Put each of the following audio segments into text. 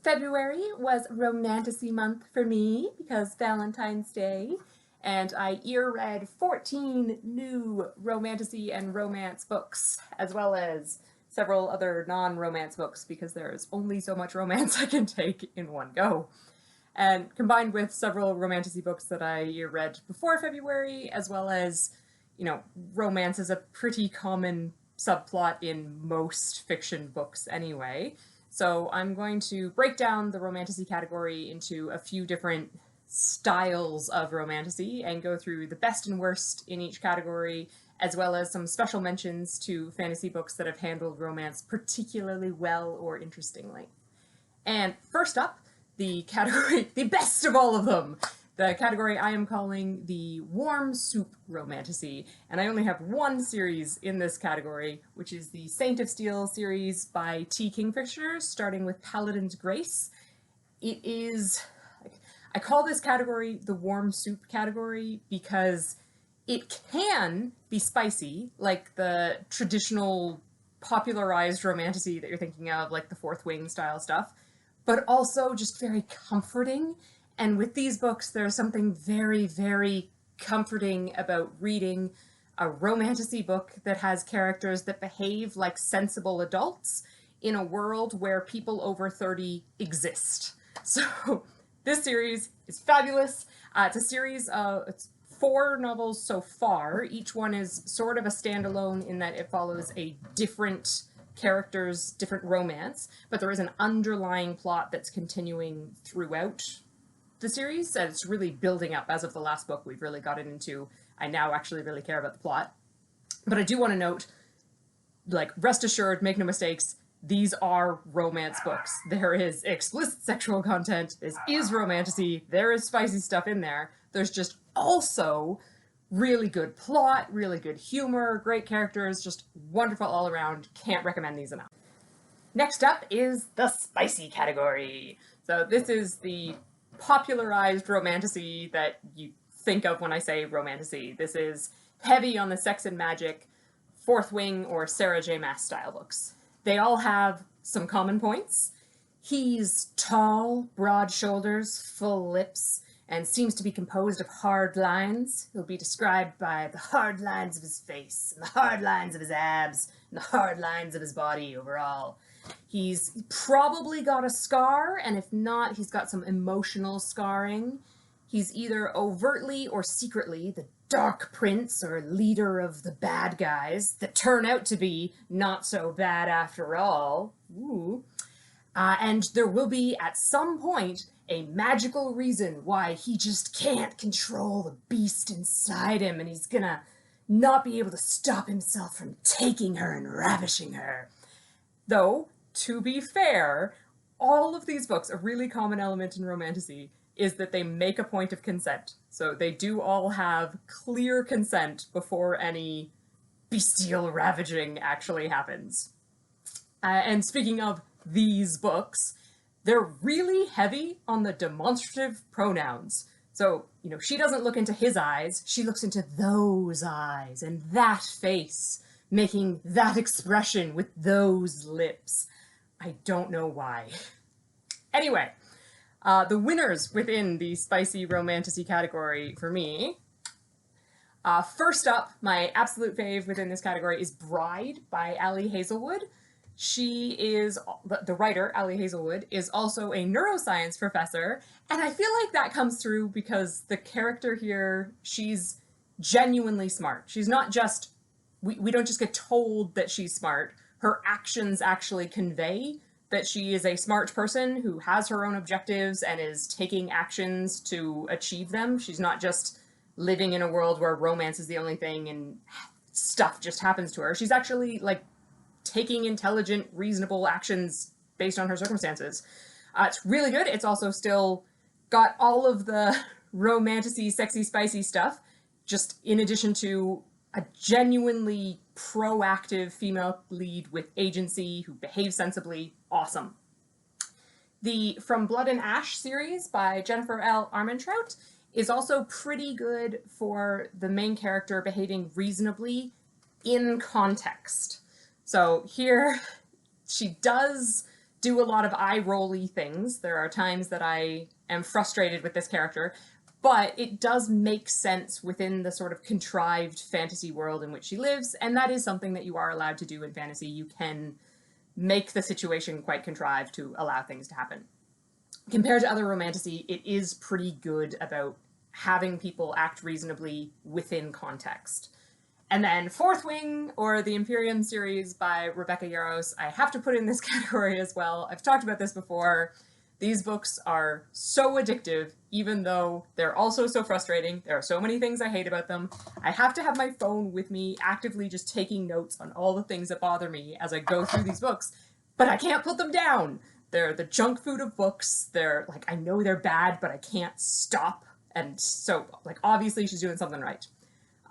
February was Romantasy month for me because Valentine's Day, and I ear-read 14 new romantasy and romance books, as well as several other non-romance books because there's only so much romance I can take in one go. And combined with several romantasy books that I ear-read before February, as well as, romance is a pretty common subplot in most fiction books anyway. So I'm going to break down the romantasy category into a few different styles of romantasy and go through the best and worst in each category, as well as some special mentions to fantasy books that have handled romance particularly well or interestingly. And first up, the category, the best of all of them, the category I am calling the warm soup romantasy, and I only have one series in this category, which is the Saint of Steel series by T. Kingfisher, starting with Paladin's Grace. It is, I call this category the warm soup category because it can be spicy, like the traditional popularized romantasy that you're thinking of, like the Fourth Wing style stuff, but also just very comforting. And with these books, there's something very, very comforting about reading a romantasy book that has characters that behave like sensible adults in a world where people over 30 exist. So this series is fabulous. It's a series of, it's 4 novels so far. Each one is sort of a standalone in that it follows a different character's different romance, but there is an underlying plot that's continuing throughout the series, and it's really building up. As of the last book, we've really gotten into, I now actually really care about the plot. But I do want to note, rest assured, make no mistakes, these are romance books. There is explicit sexual content, this is romantasy, there is spicy stuff in there. There's just also really good plot, really good humor, great characters, just wonderful all around. Can't recommend these enough. Next up is the spicy category. So this is the popularized romantasy that you think of when I say romantasy. This is heavy on the sex and magic, Fourth Wing or Sarah J. Maas style books. They all have some common points. He's tall, broad shoulders, full lips, and seems to be composed of hard lines. He'll be described by the hard lines of his face, and the hard lines of his abs, and the hard lines of his body overall. He's probably got a scar, and if not, he's got some emotional scarring. He's either overtly or secretly the dark prince or leader of the bad guys that turn out to be not so bad after all. Ooh. And there will be, at some point, a magical reason why he just can't control the beast inside him, and he's gonna not be able to stop himself from taking her and ravishing her. Though, to be fair, all of these books, a really common element in romantasy is that they make a point of consent. So they do all have clear consent before any bestial ravaging actually happens. And speaking of these books, they're really heavy on the demonstrative pronouns. So, she doesn't look into his eyes, she looks into those eyes and that face, making that expression with those lips. I don't know why. Anyway, the winners within the spicy romantasy category for me. First up, my absolute fave within this category is Bride by Ali Hazelwood. She is, the writer, Ali Hazelwood, is also a neuroscience professor, and I feel like that comes through because the character here, she's genuinely smart. She's not just, we don't just get told that she's smart. Her actions actually convey that she is a smart person who has her own objectives and is taking actions to achieve them. She's not just living in a world where romance is the only thing and stuff just happens to her. She's actually, taking intelligent, reasonable actions based on her circumstances. It's really good. It's also still got all of the romantasy, sexy, spicy stuff, just in addition to a genuinely proactive female lead with agency who behaves sensibly. Awesome. The From Blood and Ash series by Jennifer L. Armentrout is also pretty good for the main character behaving reasonably in context. So here she does do a lot of eye-rolly things. There are times that I am frustrated with this character, but it does make sense within the sort of contrived fantasy world in which she lives, and that is something that you are allowed to do in fantasy. You can make the situation quite contrived to allow things to happen. Compared to other romantasy, it is pretty good about having people act reasonably within context. And then Fourth Wing, or the Imperium series by Rebecca Yarros, I have to put in this category as well. I've talked about this before. These books are so addictive, even though they're also so frustrating. There are so many things I hate about them. I have to have my phone with me, actively just taking notes on all the things that bother me as I go through these books, but I can't put them down. They're the junk food of books. They're like, I know they're bad, but I can't stop. And so, like, obviously she's doing something right.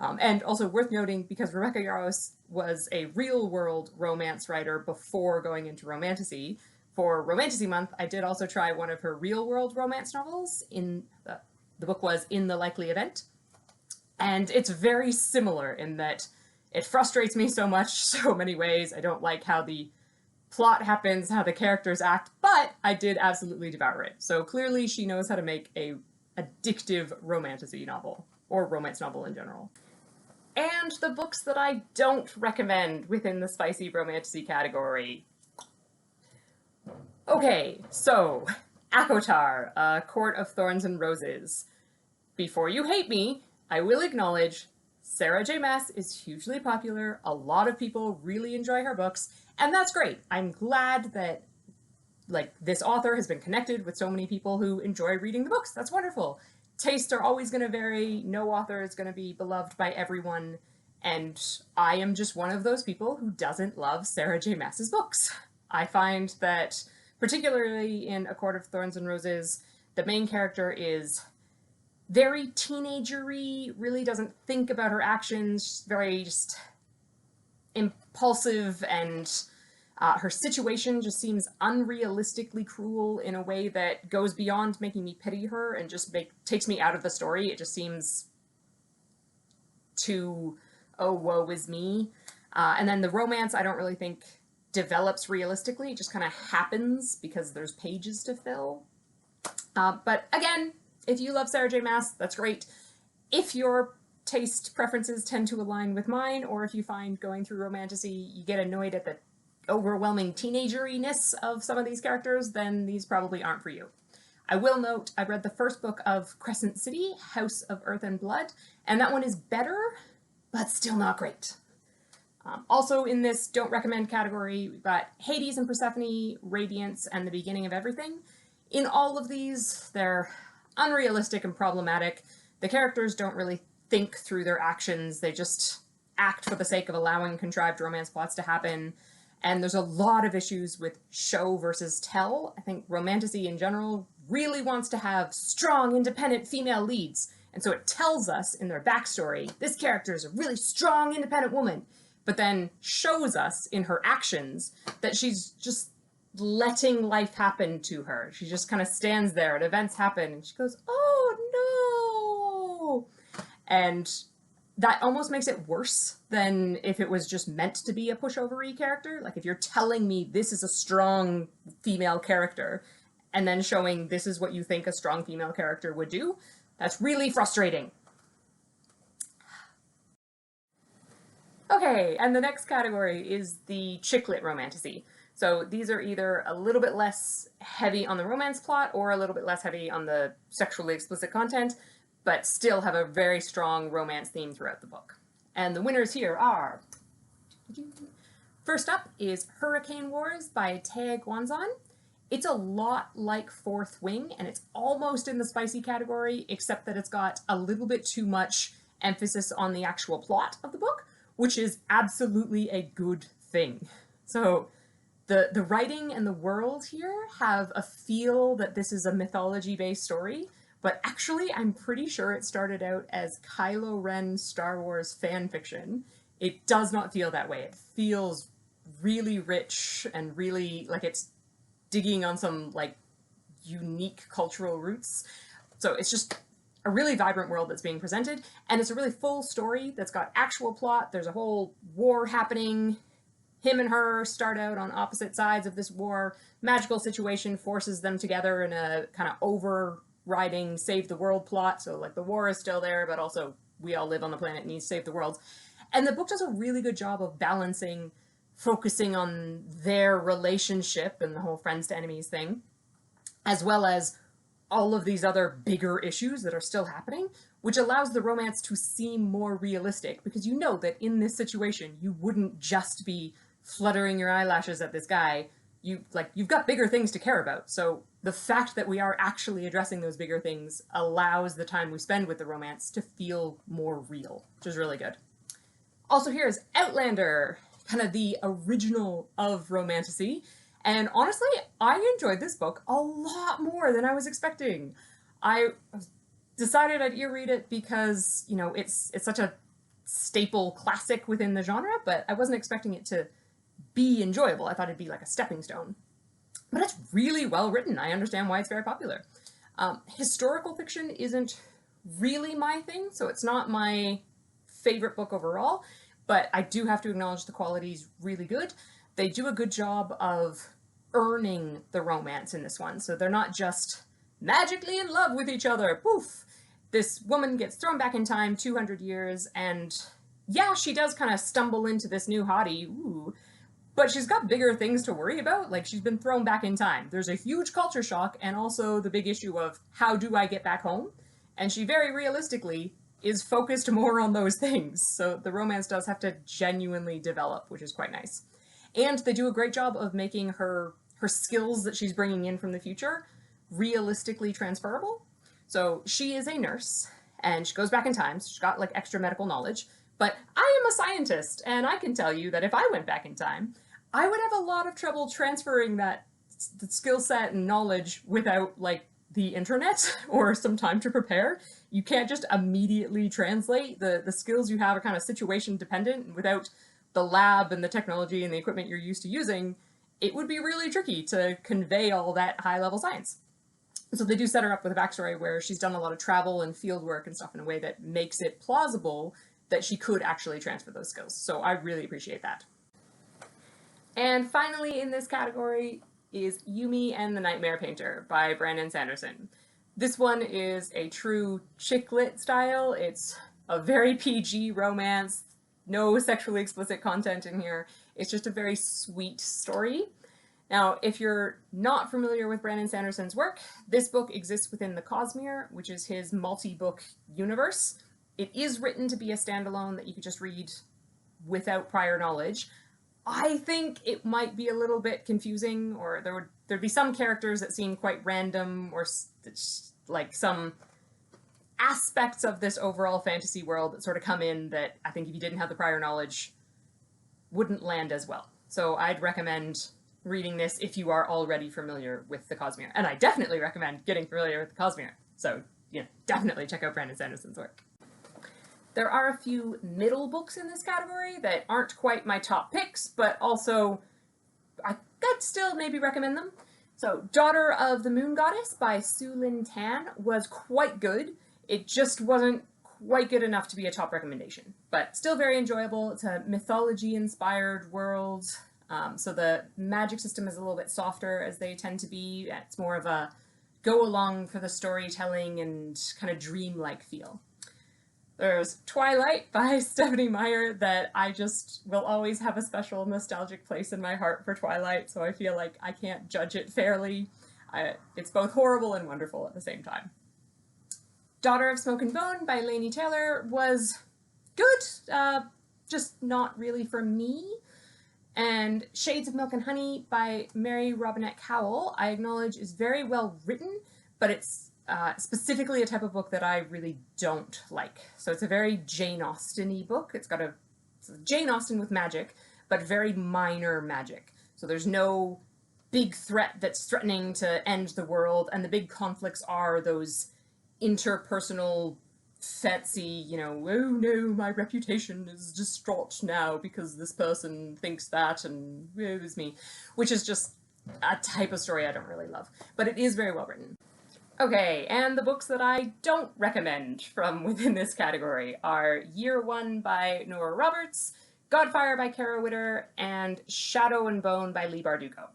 And also worth noting, because Rebecca Yarros was a real-world romance writer before going into romantasy, for Romantasy Month, I did also try one of her real-world romance novels. The book was In the Likely Event. And it's very similar in that it frustrates me so much, so many ways. I don't like how the plot happens, how the characters act, but I did absolutely devour it. So clearly she knows how to make a addictive romantasy novel, or romance novel in general. And the books that I don't recommend within the spicy romantasy category. Okay, so Akotar, A Court of Thorns and Roses. Before you hate me, I will acknowledge Sarah J. Maas is hugely popular. A lot of people really enjoy her books, and that's great. I'm glad that this author has been connected with so many people who enjoy reading the books. That's wonderful. Tastes are always going to vary. No author is going to be beloved by everyone, and I am just one of those people who doesn't love Sarah J. Maas's books. I find that, particularly in A Court of Thorns and Roses, the main character is very teenagery, really doesn't think about her actions, very just impulsive, and her situation just seems unrealistically cruel in a way that goes beyond making me pity her and just takes me out of the story. It just seems too, oh, woe is me. And then the romance, I don't really think develops realistically. It just kind of happens because there's pages to fill. But again, if you love Sarah J. Maas, that's great. If your taste preferences tend to align with mine, or if you find going through romantasy, you get annoyed at the overwhelming teenageriness of some of these characters, then these probably aren't for you. I will note, I read the first book of Crescent City, House of Earth and Blood, and that one is better, but still not great. Also in this don't recommend category, we've got Hades and Persephone, Radiance, and The Beginning of Everything. In all of these, they're unrealistic and problematic. The characters don't really think through their actions. They just act for the sake of allowing contrived romance plots to happen. And there's a lot of issues with show versus tell. I think romantasy in general really wants to have strong, independent female leads. And so it tells us in their backstory, this character is a really strong, independent woman, but then shows us in her actions that she's just letting life happen to her. She just kind of stands there and events happen and she goes, oh no! And that almost makes it worse than if it was just meant to be a pushover-y character. Like, if you're telling me this is a strong female character, and then showing this is what you think a strong female character would do, that's really frustrating. Okay, and the next category is the chick lit romantasy. So these are either a little bit less heavy on the romance plot or a little bit less heavy on the sexually explicit content, but still have a very strong romance theme throughout the book. And the winners here are... First up is Hurricane Wars by Taya Guanzon. It's a lot like Fourth Wing, and it's almost in the spicy category, except that it's got a little bit too much emphasis on the actual plot of the book, which is absolutely a good thing. So the writing and the world here have a feel that this is a mythology-based story, but actually I'm pretty sure it started out as Kylo Ren Star Wars fan fiction. It does not feel that way. It feels really rich and really like it's digging on some like unique cultural roots. So it's just a really vibrant world that's being presented, and it's a really full story that's got actual plot. There's a whole war happening. him and her start out on opposite sides of this war. Magical situation forces them together in a kind of overriding save the world plot. So like the war is still there, but also we all live on the planet and need to save the world. And the book does a really good job of balancing, focusing on their relationship and the whole friends to enemies thing, as well as all of these other bigger issues that are still happening, which allows the romance to seem more realistic, because you know that in this situation you wouldn't just be fluttering your eyelashes at this guy. You've got bigger things to care about. So the fact that we are actually addressing those bigger things allows the time we spend with the romance to feel more real, which is really good. Also, here's Outlander, kind of the original of Romantasy. And honestly, I enjoyed this book a lot more than I was expecting. I decided I'd read it because, you know, it's such a staple classic within the genre, but I wasn't expecting it to be enjoyable. I thought it'd be like a stepping stone. But it's really well written. I understand why it's very popular. Historical fiction isn't really my thing, so it's not my favorite book overall, but I do have to acknowledge the quality's really good. They do a good job of earning the romance in this one, so they're not just magically in love with each other, poof. This woman gets thrown back in time 200 years, and yeah, she does kind of stumble into this new hottie, ooh, but she's got bigger things to worry about. Like, she's been thrown back in time. There's a huge culture shock, and also the big issue of how do I get back home? And she very realistically is focused more on those things. So the romance does have to genuinely develop, which is quite nice. And they do a great job of making her skills that she's bringing in from the future realistically transferable. So she is a nurse, and she goes back in time, so she's got like extra medical knowledge. But I am a scientist, and I can tell you that if I went back in time, I would have a lot of trouble transferring that skill set and knowledge without, like, the internet or some time to prepare. You can't just immediately translate. The skills you have are kind of situation dependent, and without the lab and the technology and the equipment you're used to using, it would be really tricky to convey all that high-level science. So they do set her up with a backstory where she's done a lot of travel and field work and stuff in a way that makes it plausible that she could actually transfer those skills. So I really appreciate that. And finally in this category is Yumi and the Nightmare Painter by Brandon Sanderson. This one is a true chick lit style. It's a very PG romance, no sexually explicit content in here. It's just a very sweet story. Now, if you're not familiar with Brandon Sanderson's work, this book exists within the Cosmere, which is his multi-book universe. It is written to be a standalone that you could just read without prior knowledge. I think it might be a little bit confusing, or there'd be some characters that seem quite random, or like some aspects of this overall fantasy world that sort of come in that I think if you didn't have the prior knowledge wouldn't land as well. So I'd recommend reading this if you are already familiar with the Cosmere. And I definitely recommend getting familiar with the Cosmere. So, you know, definitely check out Brandon Sanderson's work. There are a few middle books in this category that aren't quite my top picks, but also I could still maybe recommend them. So, Daughter of the Moon Goddess by Su Lin Tan was quite good. It just wasn't quite good enough to be a top recommendation, but still very enjoyable. It's a mythology-inspired world. So the magic system is a little bit softer, as they tend to be. It's more of a go along for the storytelling and kind of dreamlike feel. There's Twilight by Stephanie Meyer that I just will always have a special nostalgic place in my heart for Twilight, so I feel like I can't judge it fairly. It's both horrible and wonderful at the same time. Daughter of Smoke and Bone by Laini Taylor was good, just not really for me. And Shades of Milk and Honey by Mary Robinette Cowell, I acknowledge is very well written, but it's specifically a type of book that I really don't like. So it's a very Jane Austen-y book. It's Jane Austen with magic, but very minor magic. So there's no big threat that's threatening to end the world, and the big conflicts are those interpersonal fancy, you know, oh no, my reputation is distraught now because this person thinks that, and it was me, which is just a type of story I don't really love, but it is very well written. Okay, and the books that I don't recommend from within this category are Year One by Nora Roberts, Godfire by Kara Witter, and Shadow and Bone by Leigh Bardugo.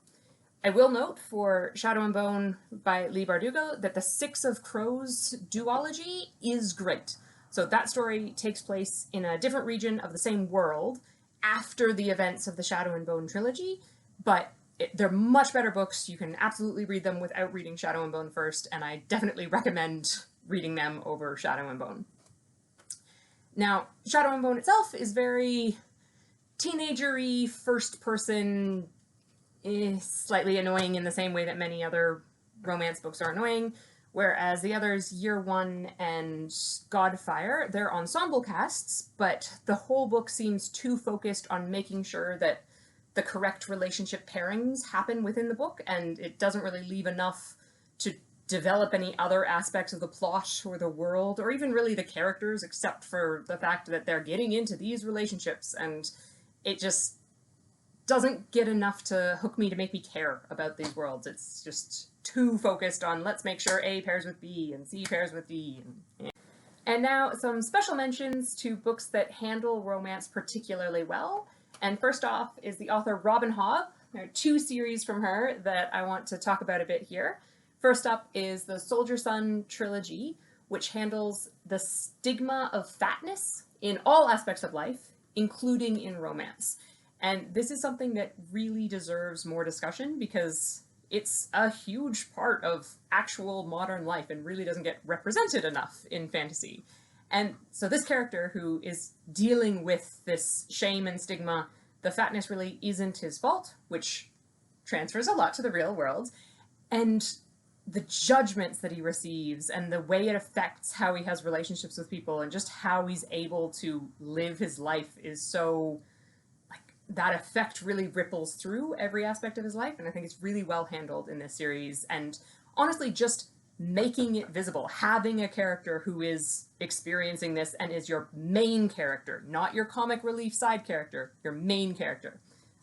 I will note for Shadow and Bone by Leigh Bardugo that the Six of Crows duology is great. So that story takes place in a different region of the same world after the events of the Shadow and Bone trilogy, but they're much better books. You can absolutely read them without reading Shadow and Bone first, and I definitely recommend reading them over Shadow and Bone. Now, Shadow and Bone itself is very teenager-y, first-person, slightly annoying in the same way that many other romance books are annoying, whereas the others, Year One and Godfire, they're ensemble casts, but the whole book seems too focused on making sure that the correct relationship pairings happen within the book, and it doesn't really leave enough to develop any other aspects of the plot or the world, or even really the characters, except for the fact that they're getting into these relationships, and it just doesn't get enough to hook me to make me care about these worlds. It's just too focused on let's make sure A pairs with B and C pairs with D. And now some special mentions to books that handle romance particularly well. And first off is the author Robin Hobb. There are two series from her that I want to talk about a bit here. First up is the Soldier Son trilogy, which handles the stigma of fatness in all aspects of life, including in romance. And this is something that really deserves more discussion because it's a huge part of actual modern life and really doesn't get represented enough in fantasy. And so this character who is dealing with this shame and stigma, the fatness really isn't his fault, which transfers a lot to the real world. And the judgments that he receives and the way it affects how he has relationships with people and just how he's able to live his life is so, that effect really ripples through every aspect of his life, and I think it's really well handled in this series. And honestly, just making it visible, having a character who is experiencing this and is your main character, not your comic relief side character, your main character.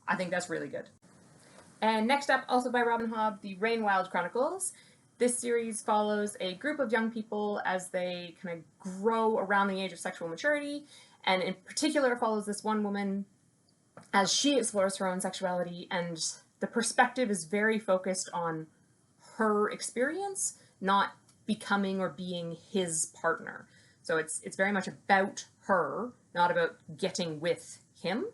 I think that's really good. And next up, also by Robin Hobb, the Rainwild Chronicles. This series follows a group of young people as they kind of grow around the age of sexual maturity, and in particular follows this one woman as she explores her own sexuality, and the perspective is very focused on her experience, not becoming or being his partner. So it's very much about her, not about getting with him.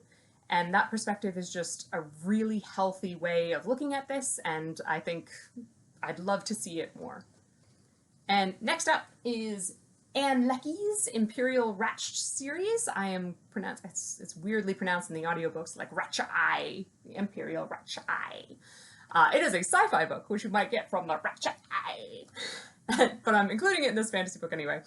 And that perspective is just a really healthy way of looking at this, and I think I'd love to see it more. And next up is Anne Leckie's Imperial Ratch series. It's weirdly pronounced in the audiobooks like Ratcha-I, the Imperial Ratcha-I. It is a sci-fi book, which you might get from the Ratcha-I. But I'm including it in this fantasy book anyway.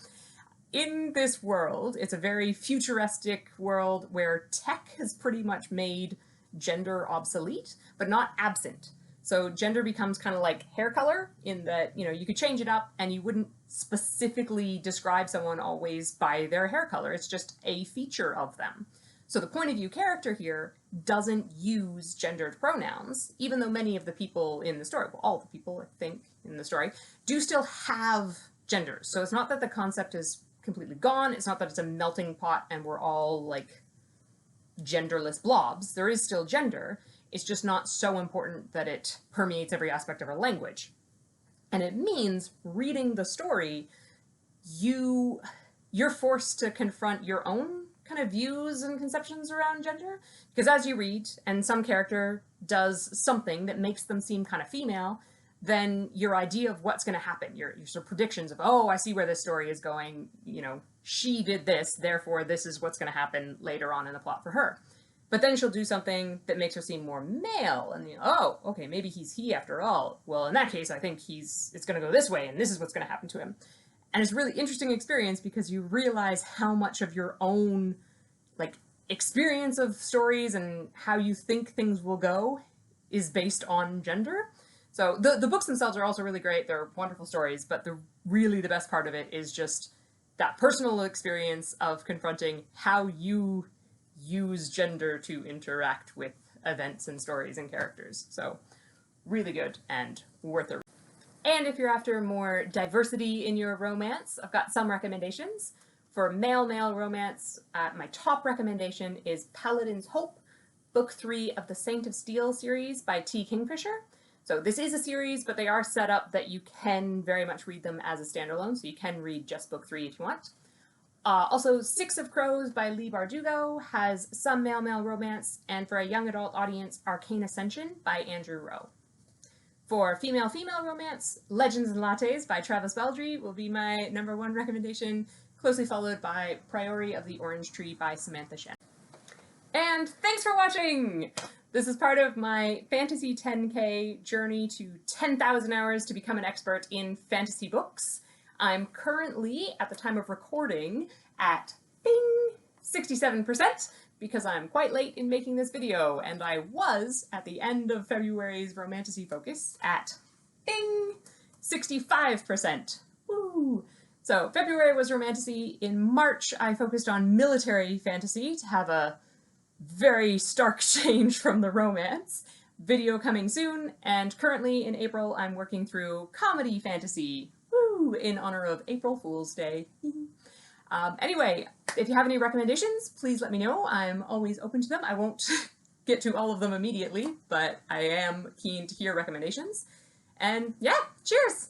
In this world, it's a very futuristic world where tech has pretty much made gender obsolete, but not absent. So gender becomes kind of like hair color in that, you could change it up and you wouldn't specifically describe someone always by their hair color. It's just a feature of them. So the point of view character here doesn't use gendered pronouns, even though many of the people in the story, well, all the people, I think, in the story, do still have genders. So it's not that the concept is completely gone. It's not that it's a melting pot and we're all like genderless blobs. There is still gender. It's just not so important that it permeates every aspect of our language. And it means reading the story, you're forced to confront your own kind of views and conceptions around gender. Because as you read, and some character does something that makes them seem kind of female, then your idea of what's going to happen, your sort of predictions of, oh, I see where this story is going, she did this, therefore this is what's going to happen later on in the plot for her. But then she'll do something that makes her seem more male, and oh, okay, maybe he's he after all. Well, in that case, I think it's going to go this way, and this is what's going to happen to him. And it's a really interesting experience because you realize how much of your own experience of stories and how you think things will go is based on gender. So the books themselves are also really great. They're wonderful stories, but really the best part of it is just that personal experience of confronting how you use gender to interact with events and stories and characters. So really good and worth a read. And if you're after more diversity in your romance, I've got some recommendations. For male romance, my top recommendation is Paladin's Hope, Book 3 of the Saint of Steel series by T. Kingfisher. So this is a series, but they are set up that you can very much read them as a standalone, so you can read just Book 3 if you want. Also, Six of Crows by Leigh Bardugo has some male romance, and for a young adult audience, Arcane Ascension by Andrew Rowe. For female romance, Legends and Lattes by Travis Baldry will be my #1 recommendation, closely followed by Priori of the Orange Tree by Samantha Shen. And thanks for watching! This is part of my Fantasy 10K journey to 10,000 hours to become an expert in fantasy books. I'm currently, at the time of recording, at bing, 67%, because I'm quite late in making this video, and I was, at the end of February's Romantasy Focus, at bing, 65%. Woo! So February was Romantasy. In March, I focused on military fantasy to have a very stark change from the romance. Video coming soon, and currently in April I'm working through comedy fantasy, woo, in honor of April Fool's Day. Anyway, if you have any recommendations, please let me know. I'm always open to them. I won't get to all of them immediately, but I am keen to hear recommendations. And yeah, cheers!